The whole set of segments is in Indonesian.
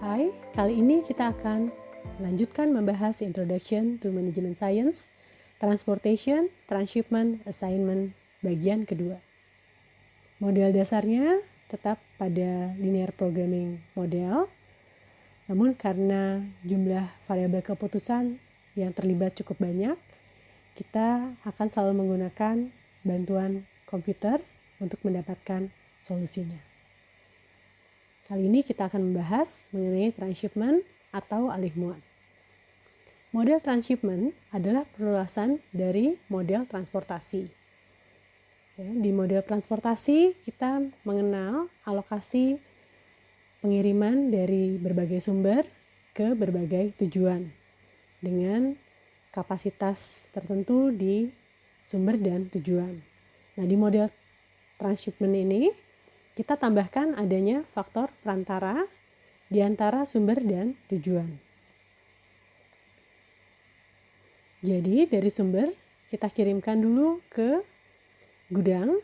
Hai, kali ini kita akan melanjutkan membahas Introduction to Management Science, Transportation, Transshipment, Assignment, bagian kedua. Model dasarnya tetap pada linear programming model, namun karena jumlah variabel keputusan yang terlibat cukup banyak, kita akan selalu menggunakan bantuan komputer untuk mendapatkan solusinya. Kali ini kita akan membahas mengenai transshipment atau alih muat. Model transshipment adalah perluasan dari model transportasi. Di model transportasi kita mengenal alokasi pengiriman dari berbagai sumber ke berbagai tujuan dengan kapasitas tertentu di sumber dan tujuan. Nah, di model transshipment ini kita tambahkan adanya faktor perantara di antara sumber dan tujuan. Jadi dari sumber kita kirimkan dulu ke gudang.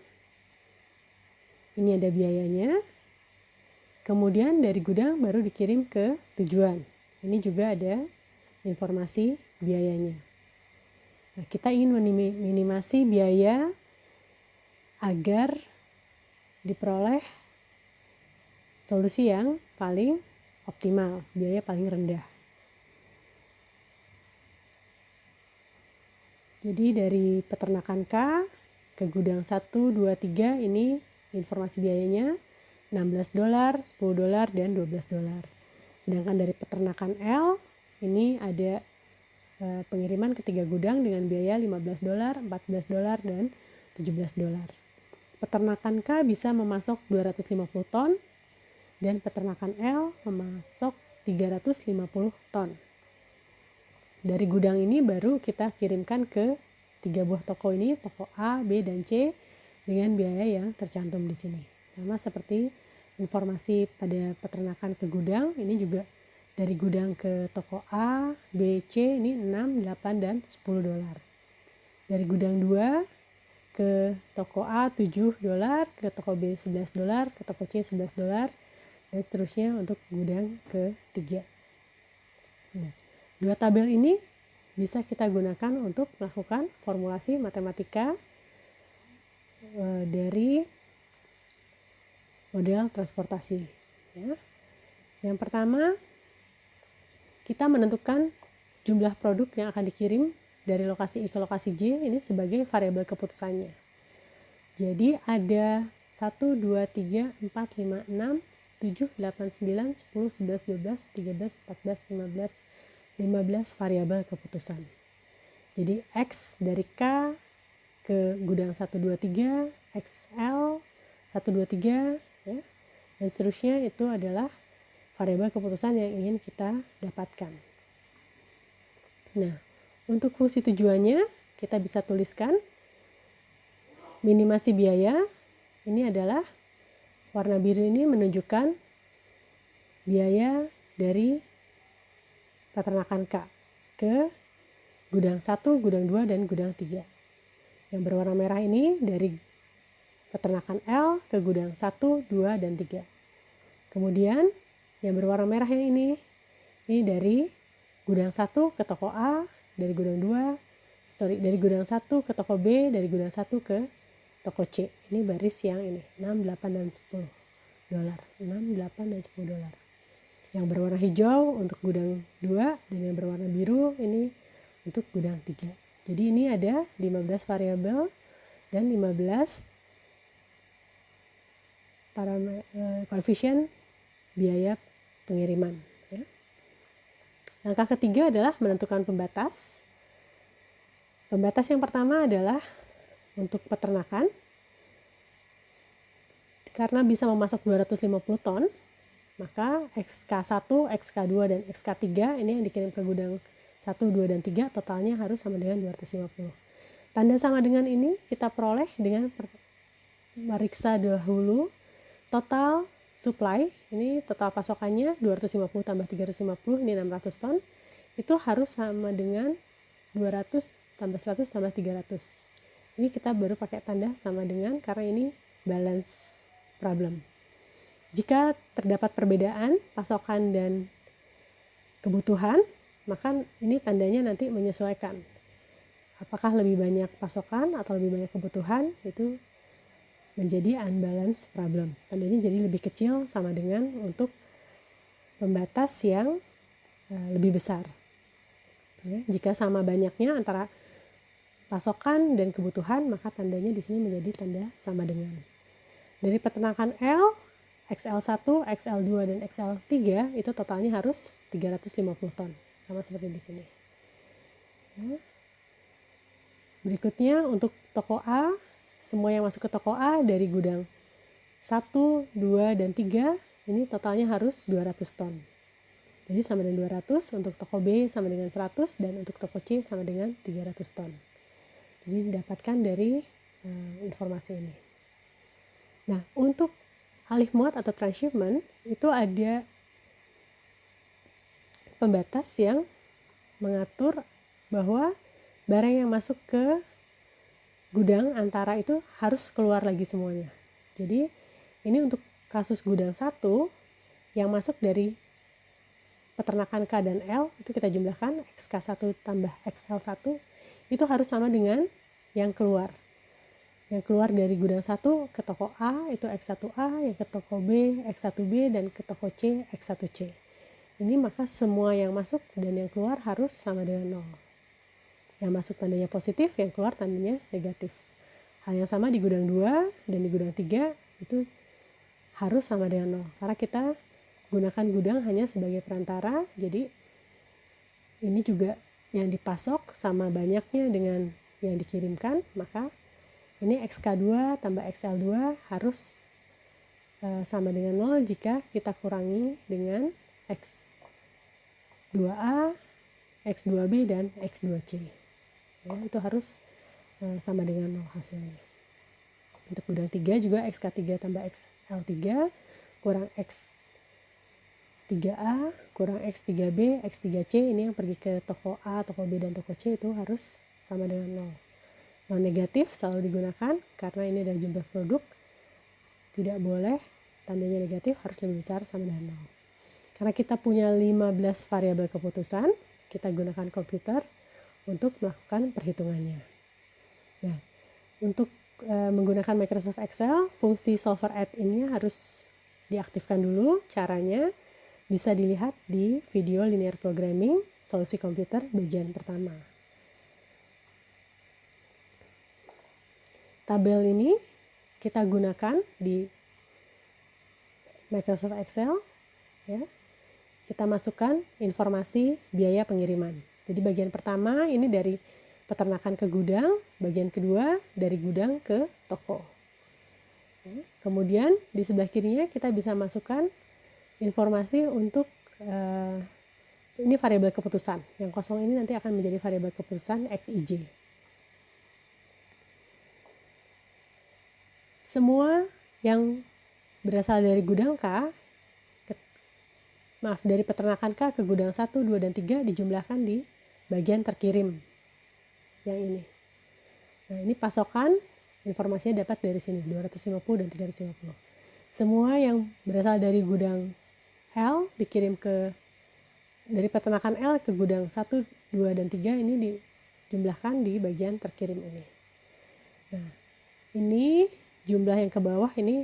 Ini ada biayanya. Kemudian dari gudang baru dikirim ke tujuan. Ini juga ada informasi biayanya. Nah, kita ingin meminimasi biaya agar diperoleh solusi yang paling optimal, biaya paling rendah. Jadi dari peternakan K ke gudang 1, 2, 3 ini informasi biayanya $16, $10, dan $12. Sedangkan dari peternakan L ini ada pengiriman ke 3 gudang dengan biaya $15, $14, dan $17. Peternakan K bisa memasok 250 ton dan peternakan L memasok 350 ton. Dari gudang ini baru kita kirimkan ke 3 buah toko ini, toko A, B, dan C dengan biaya yang tercantum di sini. Sama seperti informasi pada peternakan ke gudang, ini juga dari gudang ke toko A, B, C ini 6, 8, dan $10. Dari gudang 2 ke toko A $7, ke toko B $11, ke toko C $11, dan seterusnya untuk gudang ketiga. Nah, dua tabel ini bisa kita gunakan untuk melakukan formulasi matematika dari model transportasi. Ya. Yang pertama, kita menentukan jumlah produk yang akan dikirim dari lokasi I ke lokasi J ini sebagai variabel keputusannya. Jadi ada 1, 2, 3, 4, 5, 6, 7, 8, 9, 10, 11, 12, 13, 14, 15 variabel keputusan. Jadi X dari K ke gudang 1, 2, 3, XL 1, 2, 3, ya, dan seterusnya itu adalah variabel keputusan yang ingin kita dapatkan. Nah, untuk fungsi tujuannya, kita bisa tuliskan minimasi biaya. Ini adalah warna biru ini menunjukkan biaya dari peternakan K ke gudang 1, gudang 2, dan gudang 3. Yang berwarna merah ini dari peternakan L ke gudang 1, 2, dan 3. Kemudian yang berwarna merah yang ini dari gudang 1 ke toko A, dari gudang 1 ke toko B, dari gudang 1 ke toko C. Ini baris yang ini, 6, 8, dan $10. 6, 8, dan $10. Yang berwarna hijau untuk gudang 2 dan yang berwarna biru ini untuk gudang 3. Jadi ini ada 15 variabel dan 15 koefisien biaya pengiriman. Ya. Langkah ketiga adalah menentukan pembatas. Pembatas yang pertama adalah untuk peternakan. Karena bisa memasok 250 ton, maka XK1, XK2, dan XK3 ini yang dikirim ke gudang 1, 2, dan 3 totalnya harus sama dengan 250. Tanda sama dengan ini kita peroleh dengan meriksa dahulu total supply, ini total pasokannya 250 tambah 350, ini 600 ton, itu harus sama dengan 200 tambah 100 tambah 300. Ini kita baru pakai tanda sama dengan karena ini balance problem. Jika terdapat perbedaan pasokan dan kebutuhan, maka ini tandanya nanti menyesuaikan. Apakah lebih banyak pasokan atau lebih banyak kebutuhan, itu menjadi unbalance problem. Tandanya jadi lebih kecil sama dengan untuk pembatas yang lebih besar. Ya, jika sama banyaknya antara pasokan dan kebutuhan, maka tandanya di sini menjadi tanda sama dengan. Dari peternakan L, XL1, XL2, dan XL3 itu totalnya harus 350 ton. Sama seperti di sini. Ya. Berikutnya untuk toko A, semua yang masuk ke toko A dari gudang 1, 2, dan 3, ini totalnya harus 200 ton. Jadi sama dengan 200, untuk toko B sama dengan 100, dan untuk toko C sama dengan 300 ton. Jadi didapatkan dari informasi ini. Nah, untuk alih muat atau transshipment, itu ada pembatas yang mengatur bahwa barang yang masuk ke gudang antara itu harus keluar lagi semuanya. Jadi ini untuk kasus gudang 1 yang masuk dari peternakan K dan L itu kita jumlahkan XK1 tambah XL1 itu harus sama dengan yang keluar. Yang keluar dari gudang 1 ke toko A itu X1A, yang ke toko B X1B, dan ke toko C X1C. Ini maka semua yang masuk dan yang keluar harus sama dengan 0. Yang masuk tandanya positif, yang keluar tandanya negatif. Hal yang sama di gudang 2 dan di gudang 3 itu harus sama dengan 0. Karena kita gunakan gudang hanya sebagai perantara, jadi ini juga yang dipasok sama banyaknya dengan yang dikirimkan, maka ini XK2 tambah XL2 harus sama dengan 0 jika kita kurangi dengan X2A, X2B, dan X2C. Ya, itu harus sama dengan 0 hasilnya. Untuk gudang 3 juga XK3 tambah XL3 kurang X3A kurang X3B, X3C, ini yang pergi ke toko A, toko B, dan toko C itu harus sama dengan 0. Non negatif selalu digunakan karena ini adalah jumlah produk. Tidak boleh tandanya negatif, harus lebih besar sama dengan 0. Karena kita punya 15 variabel keputusan, kita gunakan komputer untuk melakukan perhitungannya. Nah, untuk menggunakan Microsoft Excel, fungsi solver add-in-nya harus diaktifkan dulu. Caranya bisa dilihat di video linear programming solusi komputer bagian pertama. Tabel ini kita gunakan di Microsoft Excel, ya. Kita masukkan informasi biaya pengiriman. Jadi bagian pertama ini dari peternakan ke gudang, bagian kedua dari gudang ke toko. Ya. Kemudian di sebelah kirinya kita bisa masukkan informasi untuk ini variabel keputusan. Yang kosong ini nanti akan menjadi variabel keputusan XIJ. Semua yang berasal dari gudang K, dari peternakan K ke gudang 1, 2, dan 3 dijumlahkan di bagian terkirim yang ini. Nah, ini pasokan informasinya dapat dari sini 250 dan 350. Semua yang berasal dari gudang L dikirim dari peternakan L ke gudang 1, 2, dan 3 ini dijumlahkan di bagian terkirim ini. Nah, ini jumlah yang ke bawah ini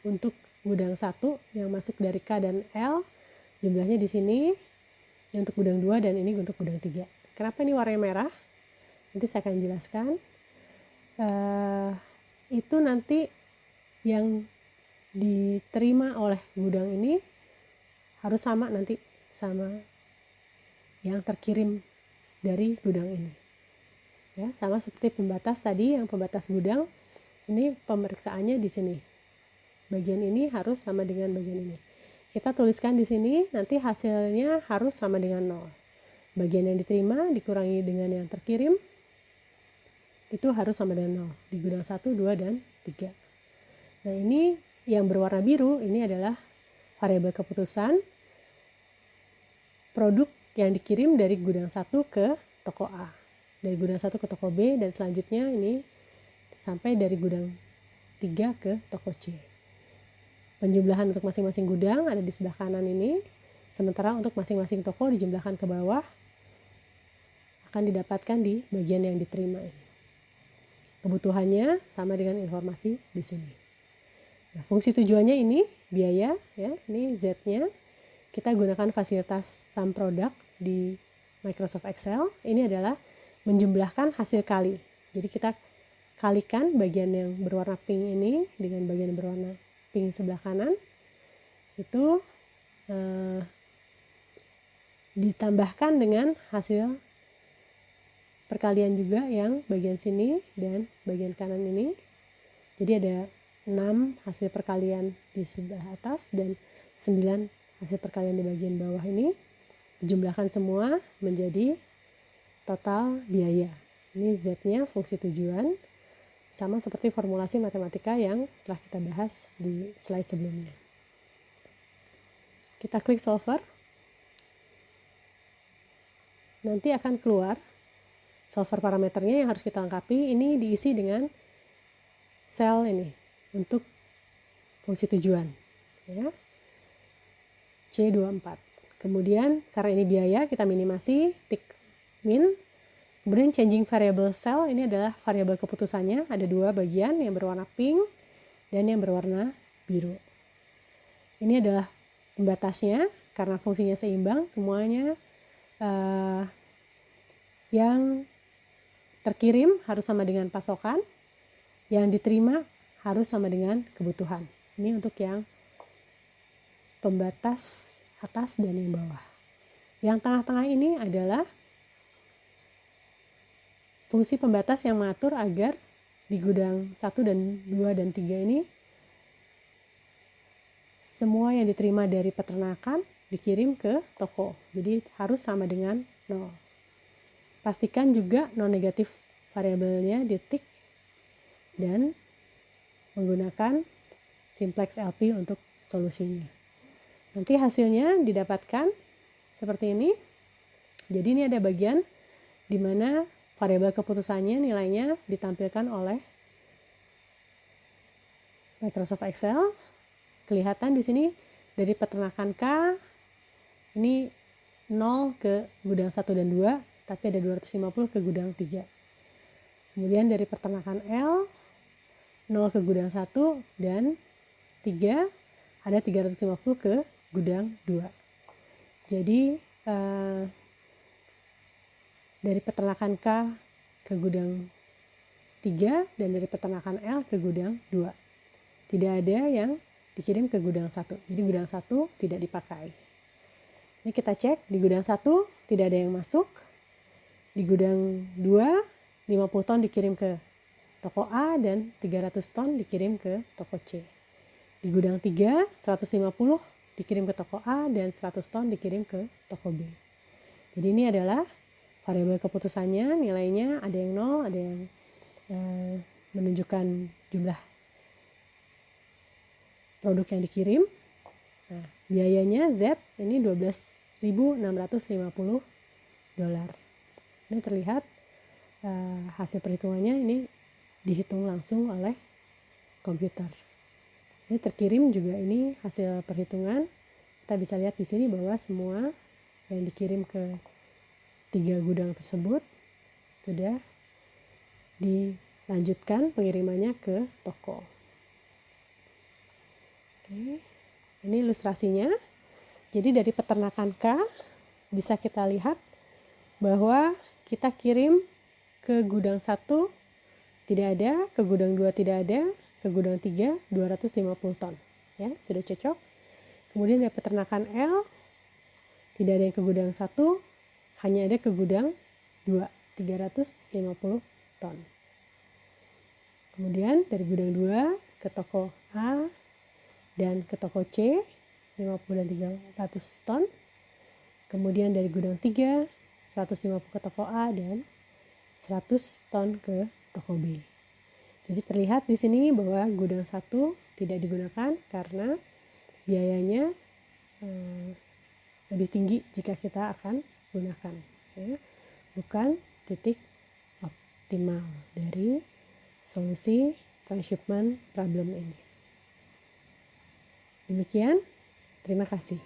untuk gudang 1 yang masuk dari K dan L, jumlahnya di sini. Ini untuk gudang 2 dan ini untuk gudang 3. Kenapa ini warnanya merah? Nanti saya akan jelaskan. Itu nanti yang diterima oleh gudang ini harus sama nanti sama yang terkirim dari gudang ini. Ya, sama seperti pembatas tadi, yang pembatas gudang ini pemeriksaannya di sini. Bagian ini harus sama dengan bagian ini. Kita tuliskan di sini, nanti hasilnya harus sama dengan 0. Bagian yang diterima dikurangi dengan yang terkirim, itu harus sama dengan 0. Di gudang 1, 2, dan 3. Nah, ini yang berwarna biru, ini adalah variabel keputusan produk yang dikirim dari gudang 1 ke toko A. Dari gudang 1 ke toko B, dan selanjutnya ini sampai dari gudang 3 ke toko C. penjumlahan untuk masing-masing gudang ada di sebelah kanan ini, sementara untuk masing-masing toko dijumlahkan ke bawah akan didapatkan di bagian yang diterima ini. Kebutuhannya sama dengan informasi di sini. Nah, fungsi tujuannya ini biaya, ya, ini Z-nya. Kita gunakan fasilitas sum product di Microsoft Excel. Ini adalah menjumlahkan hasil kali. Jadi kita kalikan bagian yang berwarna pink ini dengan bagian berwarna pink sebelah kanan. Itu ditambahkan dengan hasil perkalian juga yang bagian sini dan bagian kanan ini. Jadi ada 6 hasil perkalian di sebelah atas dan 9 hasil perkalian di bagian bawah ini. Dijumlahkan semua menjadi total biaya. Ini Z-nya fungsi tujuan, sama seperti formulasi matematika yang telah kita bahas di slide sebelumnya. Kita klik solver. Nanti akan keluar solver parameternya yang harus kita lengkapi. Ini diisi dengan sel ini untuk fungsi tujuan, ya. C24. Kemudian karena ini biaya, kita minimasi, tik min. Kemudian changing variable cell, ini adalah variabel keputusannya. Ada 2 bagian, yang berwarna pink dan yang berwarna biru. Ini adalah pembatasnya, karena fungsinya seimbang, semuanya yang terkirim harus sama dengan pasokan, yang diterima harus sama dengan kebutuhan. Ini untuk yang pembatas atas dan yang bawah. Yang tengah-tengah ini adalah fungsi pembatas yang mengatur agar di gudang 1 dan 2 dan 3 ini semua yang diterima dari peternakan dikirim ke toko. Jadi harus sama dengan 0. Pastikan juga non negatif variabelnya ditik dan menggunakan simplex LP untuk solusinya. Nanti hasilnya didapatkan seperti ini. Jadi ini ada bagian di mana variabel keputusannya nilainya ditampilkan oleh Microsoft Excel. Kelihatan di sini dari peternakan K ini 0 ke gudang 1 dan 2, tapi ada 250 ke gudang 3. Kemudian dari peternakan L 0 ke gudang 1 dan 3 ada 350 ke gudang 2. Jadi dari peternakan K ke gudang 3 dan dari peternakan L ke gudang 2. Tidak ada yang dikirim ke gudang 1. Jadi gudang 1 tidak dipakai. Ini kita cek di gudang 1 tidak ada yang masuk. Di gudang 2 50 ton dikirim ke toko A dan 300 ton dikirim ke toko C. Di gudang 3 150 dikirim ke toko A dan 100 ton dikirim ke toko B. Jadi ini adalah variabel keputusannya, nilainya ada yang 0, ada yang menunjukkan jumlah produk yang dikirim. Nah, biayanya Z ini $12.650. Ini terlihat hasil perhitungannya ini dihitung langsung oleh komputer. Ini terkirim juga ini hasil perhitungan. Kita bisa lihat di sini bahwa semua yang dikirim ke 3 gudang tersebut sudah dilanjutkan pengirimannya ke toko. Oke, ini ilustrasinya. Jadi dari peternakan K bisa kita lihat bahwa kita kirim ke gudang 1 tidak ada, ke gudang 2 tidak ada, ke gudang 3 250 ton. Ya, sudah cocok. Kemudian dari peternakan L tidak ada yang ke gudang 1, hanya ada ke gudang 2 350 ton. Kemudian dari gudang 2 ke toko A dan ke toko C 50 dan 300 ton. Kemudian dari gudang 3 150 ke toko A dan 100 ton ke toko B. Jadi terlihat di sini bahwa gudang 1 tidak digunakan karena biayanya lebih tinggi jika kita akan gunakan. Ya. Bukan titik optimal dari solusi transshipment problem ini. Demikian, terima kasih.